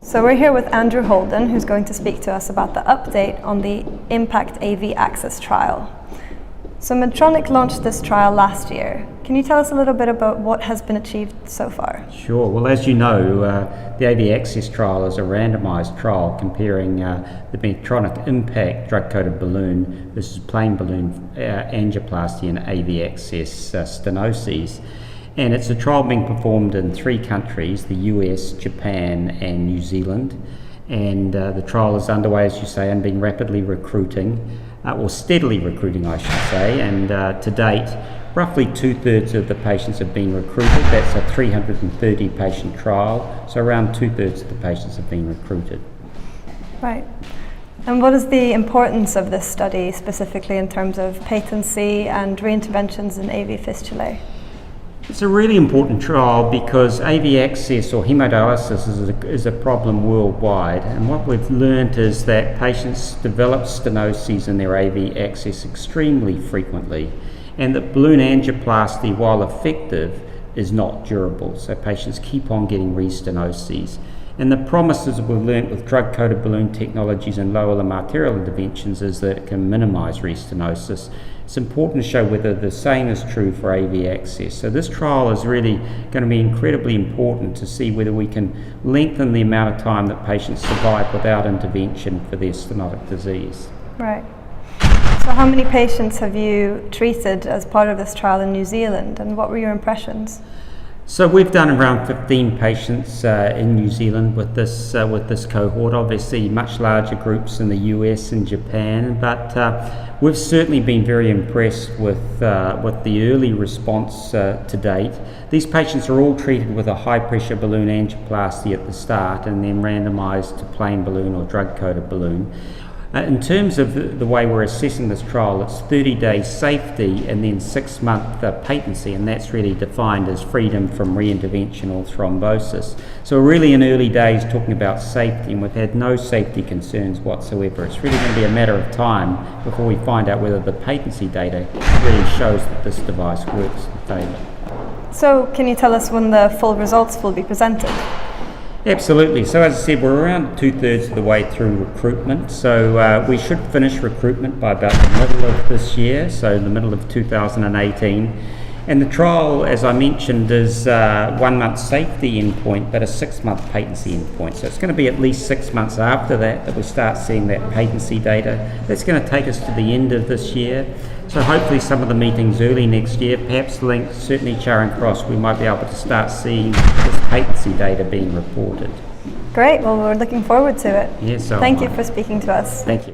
So we're here with Andrew Holden, who's going to speak to us about the update on the IN.PACT AV access trial. So Medtronic launched this trial last year. Can you tell us a little bit about what has been achieved so far? Sure. Well, as you know, the AV access trial is a randomized trial comparing the Medtronic IN.PACT drug-coated balloon versus plain balloon angioplasty and AV access stenoses. And it's a trial being performed in 3 countries, the US, Japan and New Zealand. And the trial is underway, as you say, and been rapidly recruiting, or steadily recruiting I should say, and to date roughly 2/3 of the patients have been recruited. That's a 330 patient trial, so around 2/3 of the patients have been recruited. Right. And what is the importance of this study specifically in terms of patency and reinterventions in AV fistulae? It's a really important trial because AV access or hemodialysis is a problem worldwide, and what we've learned is that patients develop stenoses in their AV access extremely frequently, and that balloon angioplasty, while effective, is not durable, so patients keep on getting restenoses. And the promises we've learnt with drug-coated balloon technologies and lower limb arterial interventions is that it can minimise restenosis. It's important to show whether the same is true for AV access. So this trial is really going to be incredibly important to see whether we can lengthen the amount of time that patients survive without intervention for their stenotic disease. Right. So how many patients have you treated as part of this trial in New Zealand, and what were your impressions? So we've done around 15 patients in New Zealand with this cohort. Obviously much larger groups in the US and Japan, but we've certainly been very impressed with the early response to date. These patients are all treated with a high pressure balloon angioplasty at the start and then randomised to plain balloon or drug-coated balloon. In terms of the way we're assessing this trial, it's 30-day safety and then 6-month patency, and that's really defined as freedom from reintervention or thrombosis. So we're really in early days talking about safety, and we've had no safety concerns whatsoever. It's really going to be a matter of time before we find out whether the patency data really shows that this device works in favour. So can you tell us when the full results will be presented? Absolutely. So as I said, we're around 2/3 of the way through recruitment. So we should finish recruitment by about the middle of this year, so the middle of 2018. And the trial, as I mentioned, is 1 month safety endpoint, but a 6-month patency endpoint. So it's going to be at least 6 months after that we start seeing that patency data. That's going to take us to the end of this year. So hopefully some of the meetings early next year, perhaps LINC, certainly Charing Cross, we might be able to start seeing this patency data being reported. Great, well we're looking forward to it. Yes, so Thank you for speaking to us. Thank you.